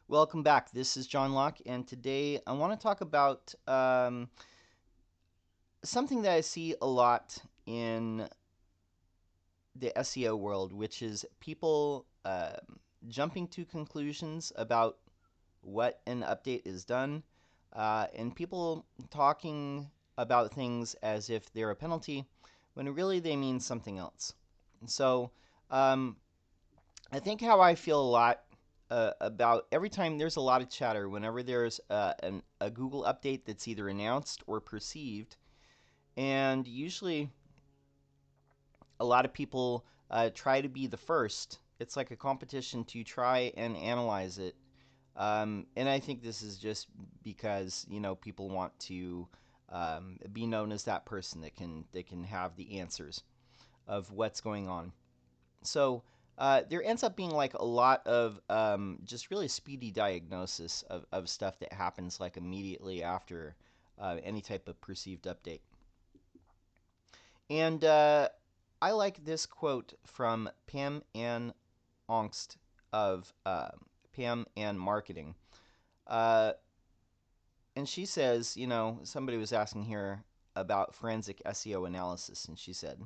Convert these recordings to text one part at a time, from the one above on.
Welcome back. This is John Locke, and today I want to talk about something that I see a lot in the SEO world, which is people jumping to conclusions about what an update is done, and people talking about things as if they're a penalty when really they mean something else. So, um, I think how I feel a lot about every time there's a lot of chatter whenever there's a Google update that's either announced or perceived, and usually a lot of people try to be the first. It's like a competition to try and analyze it, and I think this is just because people want to be known as that person that can have the answers of what's going on. So there ends up being like a lot of just really speedy diagnosis of stuff that happens like immediately after any type of perceived update. And I like this quote from Pam Ann Ongst of Pam Ann Marketing. Uh, and she says, somebody was asking here about forensic SEO analysis, and she said,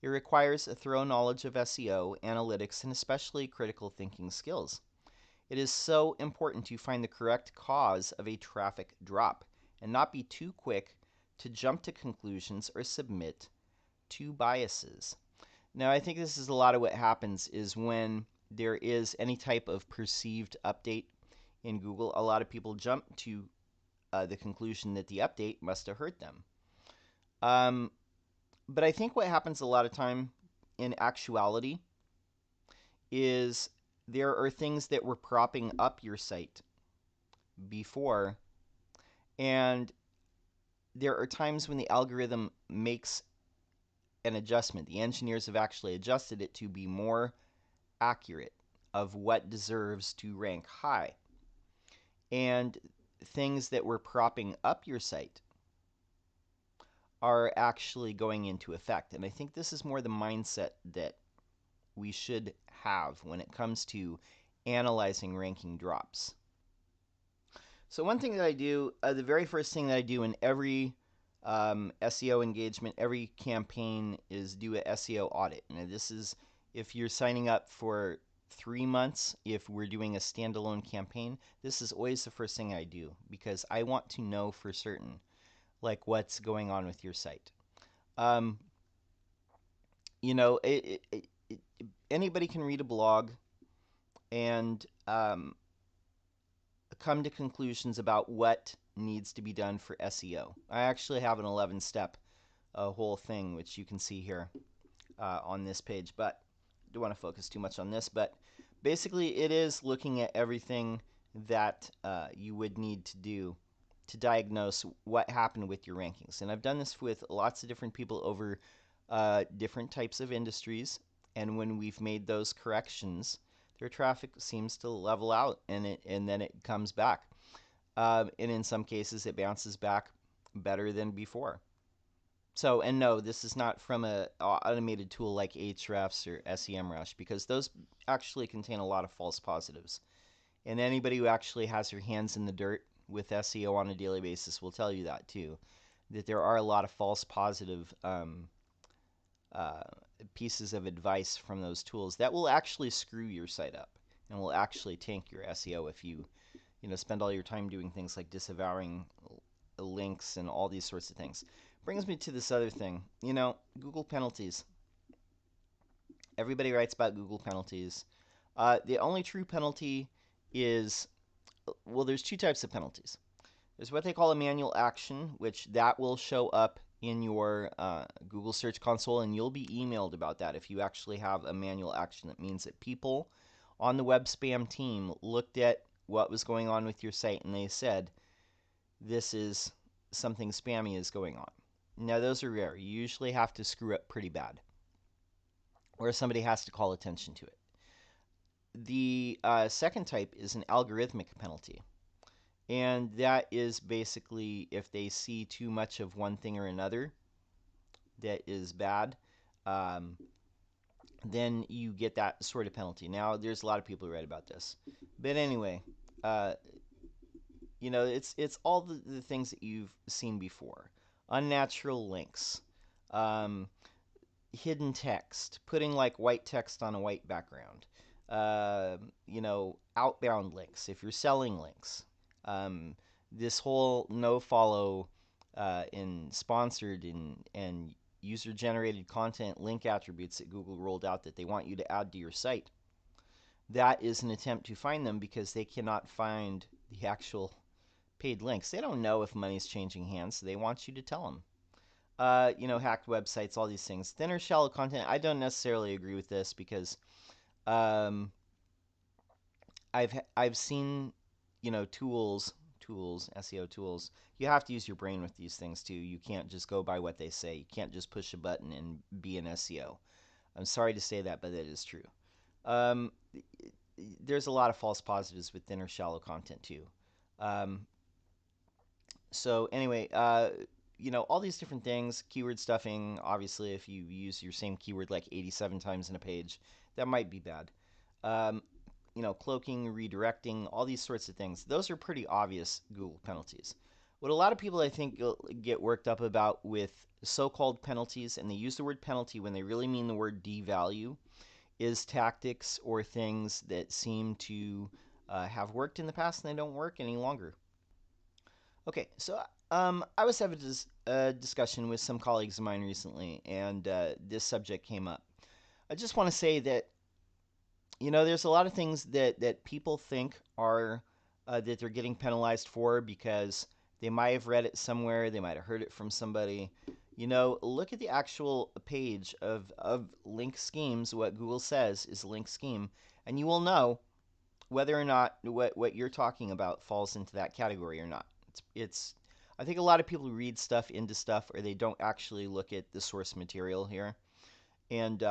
it requires a thorough knowledge of SEO, analytics, and especially critical thinking skills. It is so important to find the correct cause of a traffic drop and not be too quick to jump to conclusions or submit to biases. Now, I think this is a lot of what happens is when there is any type of perceived update in Google, a lot of people jump to the conclusion that the update must have hurt them. Um, but I think what happens a lot of time in actuality is there are things that were propping up your site before, and there are times when the algorithm makes an adjustment. The engineers have actually adjusted it to be more accurate of what deserves to rank high. And things that were propping up your site are actually going into effect. And I think this is more the mindset that we should have when it comes to analyzing ranking drops. So one thing that I do, the very first thing that I do in every SEO engagement, every campaign is do a SEO audit. And this is if you're signing up for 3 months, if we're doing a standalone campaign, this is always the first thing I do because I want to know for certain like what's going on with your site. Um, you know, anybody can read a blog and come to conclusions about what needs to be done for SEO. I actually have an 11-step whole thing, which you can see here on this page, but I don't want to focus too much on this. But basically, it is looking at everything that you would need to do to diagnose what happened with your rankings. And I've done this with lots of different people over different types of industries. And when we've made those corrections, their traffic seems to level out, and then it comes back. And in some cases, it bounces back better than before. So, and no, this is not from a automated tool like Ahrefs or SEMrush because those actually contain a lot of false positives. And anybody who actually has their hands in the dirt with SEO on a daily basis will tell you that too, that there are a lot of false positive uh, pieces of advice from those tools that will actually screw your site up and will actually tank your SEO if you spend all your time doing things like disavowing links and all these sorts of things. Brings me to this other thing. Google penalties. Everybody writes about Google penalties. The only true penalty is, well, there's two types of penalties. There's what they call a manual action, which that will show up in your Google Search Console, and you'll be emailed about that if you actually have a manual action. That means that people on the web spam team looked at what was going on with your site and they said, this is something spammy is going on. Now, those are rare. You usually have to screw up pretty bad, or somebody has to call attention to it. The second type is an algorithmic penalty. And that is basically if they see too much of one thing or another that is bad, um, then you get that sort of penalty. Now, there's a lot of people who write about this, but anyway, uh, it's all the things that you've seen before: unnatural links, um, hidden text, putting like white text on a white background, outbound links if you're selling links. Um, this whole no follow in sponsored and user generated content link attributes that Google rolled out that they want you to add to your site. That is an attempt to find them because they cannot find the actual paid links. They don't know if money's changing hands, so they want you to tell them. Hacked websites, all these things. Thinner, shallow content. I don't necessarily agree with this because um, I've seen, tools, SEO tools. You have to use your brain with these things too. You can't just go by what they say. You can't just push a button and be an SEO. I'm sorry to say that, but it is true. Um, there's a lot of false positives with thinner, shallow content too. Um, so anyway, all these different things, keyword stuffing, obviously, if you use your same keyword like 87 times in a page, that might be bad. Um, Cloaking, redirecting, all these sorts of things. Those are pretty obvious Google penalties. What a lot of people, I think, get worked up about with so-called penalties, and they use the word penalty when they really mean the word devalue, is tactics or things that seem to have worked in the past and they don't work any longer. Okay, so I was having a discussion with some colleagues of mine recently, and this subject came up. I just want to say that there's a lot of things that people think are that they're getting penalized for because they might have read it somewhere, they might have heard it from somebody. Look at the actual page of link schemes. What Google says is a link scheme, and you will know whether or not what you're talking about falls into that category or not. It's I think a lot of people read stuff into stuff, or they don't actually look at the source material here, and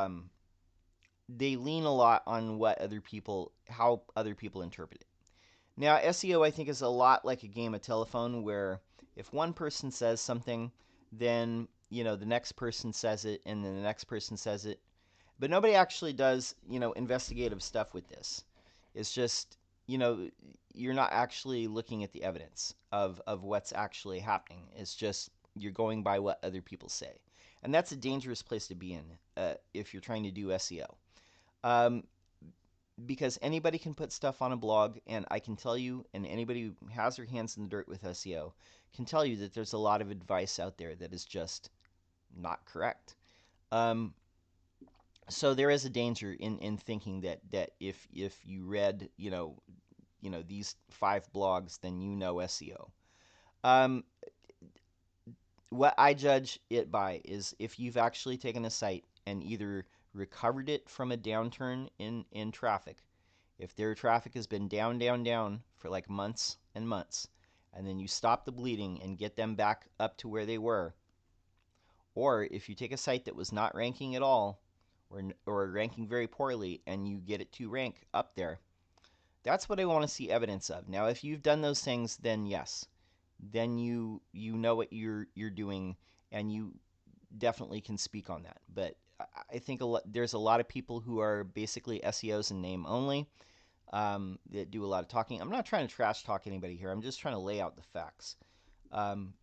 they lean a lot on how other people interpret it. Now, SEO I think is a lot like a game of telephone, where if one person says something, then the next person says it, and then the next person says it, but nobody actually does investigative stuff with this. It's just you're not actually looking at the evidence of what's actually happening. It's just you're going by what other people say, and that's a dangerous place to be in if you're trying to do SEO. Um, because anybody can put stuff on a blog, and I can tell you, and anybody who has their hands in the dirt with SEO can tell you that there's a lot of advice out there that is just not correct. Um, so there is a danger in thinking that if you read these 5 blogs, then SEO. Um, what I judge it by is if you've actually taken a site and either recovered it from a downturn in traffic, if their traffic has been down, down, down for like months and months, and then you stop the bleeding and get them back up to where they were, or if you take a site that was not ranking at all or ranking very poorly and you get it to rank up there, that's what I want to see evidence of. Now, if you've done those things, then yes, then you know what you're doing, and you definitely can speak on that. But I think there's a lot of people who are basically SEOs in name only, that do a lot of talking. I'm not trying to trash talk anybody here. I'm just trying to lay out the facts. Um,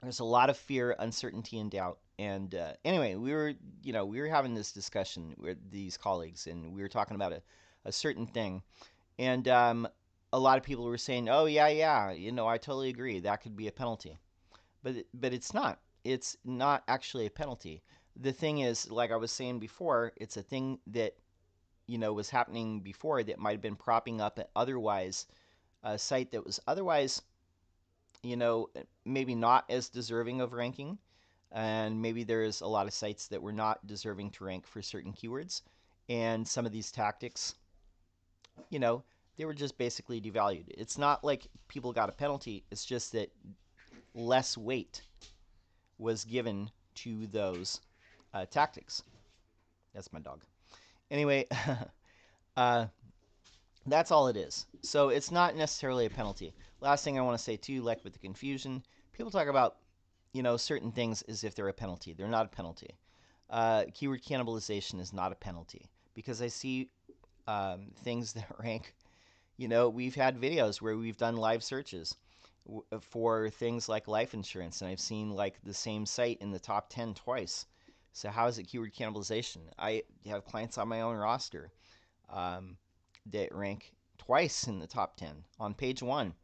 there's a lot of fear, uncertainty, and doubt. And anyway, we were having this discussion with these colleagues, and we were talking about a certain thing. And a lot of people were saying, "Oh yeah, yeah, I totally agree. That could be a penalty." But it's not. It's not actually a penalty. The thing is, like I was saying before, it's a thing that was happening before that might have been propping up otherwise a site that was otherwise maybe not as deserving of ranking, and maybe there's a lot of sites that were not deserving to rank for certain keywords, and some of these tactics you know, they were just basically devalued. It's not like people got a penalty. It's just that less weight was given to those tactics. That's my dog. Anyway, uh, that's all it is. So it's not necessarily a penalty. Last thing I want to say too, like with the confusion, people talk about certain things as if they're a penalty. They're not a penalty. Keyword cannibalization is not a penalty because I see things that rank. We've had videos where we've done live searches for things like life insurance, and I've seen like the same site in the top 10 twice. So how is it keyword cannibalization? I have clients on my own roster um, that rank twice in the top 10 on page one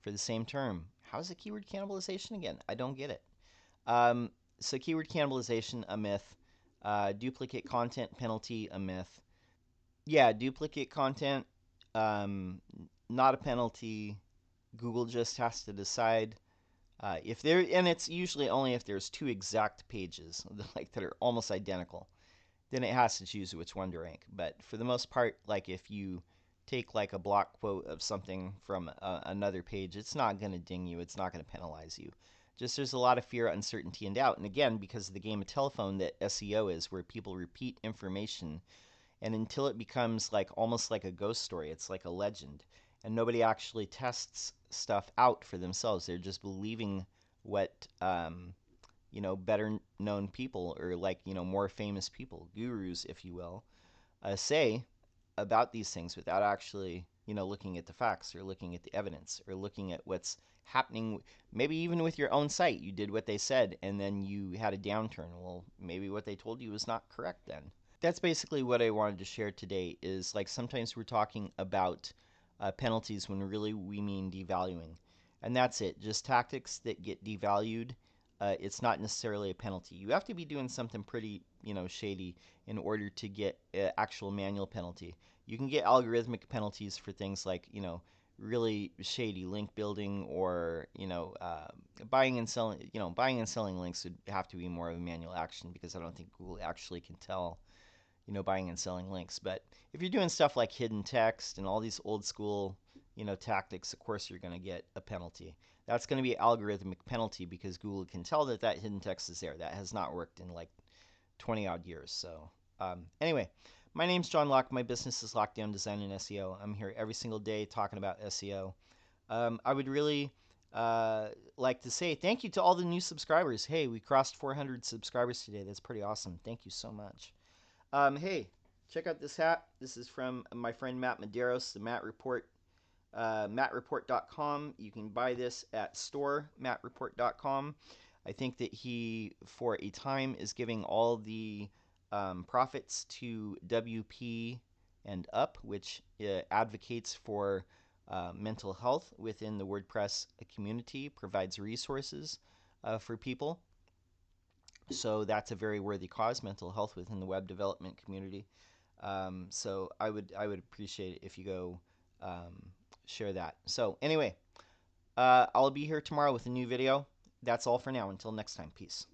for the same term. How is it keyword cannibalization again? I don't get it. Um, so keyword cannibalization, a myth. Duplicate content penalty, a myth. Yeah, duplicate content, um, not a penalty. Google just has to decide if there, and it's usually only if there's two exact pages like that are almost identical, then it has to choose which one to rank. But for the most part, like if you take like a block quote of something from another page, it's not going to ding you. It's not going to penalize you. Just there's a lot of fear, uncertainty, and doubt. And again, because of the game of telephone that SEO is, where people repeat information and until it becomes like almost like a ghost story, it's like a legend, and nobody actually tests stuff out for themselves. They're just believing what better known people, or like more famous people, gurus, if you will, say about these things without actually looking at the facts or looking at the evidence or looking at what's happening. Maybe even with your own site, you did what they said and then you had a downturn. Well, maybe what they told you was not correct then. That's basically what I wanted to share today. Is like sometimes we're talking about penalties when really we mean devaluing, and that's it. Just tactics that get devalued. It's not necessarily a penalty. You have to be doing something pretty shady in order to get actual manual penalty. You can get algorithmic penalties for things like really shady link building, or buying and selling. Buying and selling links would have to be more of a manual action, because I don't think Google actually can tell buying and selling links. But if you're doing stuff like hidden text and all these old school, tactics, of course you're going to get a penalty. That's going to be algorithmic penalty because Google can tell that that hidden text is there. That has not worked in like 20 odd years. So anyway, my name's John Locke. My business is Lockdown Design and SEO. I'm here every single day talking about SEO. I would really like to say thank you to all the new subscribers. Hey, we crossed 400 subscribers today. That's pretty awesome. Thank you so much. Hey, check out this hat. This is from my friend Matt Medeiros, the Matt Report, mattreport.com. You can buy this at store.mattreport.com. I think that he, for a time, is giving all the profits to WP and Up, which advocates for mental health within the WordPress community, provides resources for people. So that's a very worthy cause, mental health within the web development community. So I would appreciate it if you go share that. So anyway, I'll be here tomorrow with a new video. That's all for now. Until next time, peace.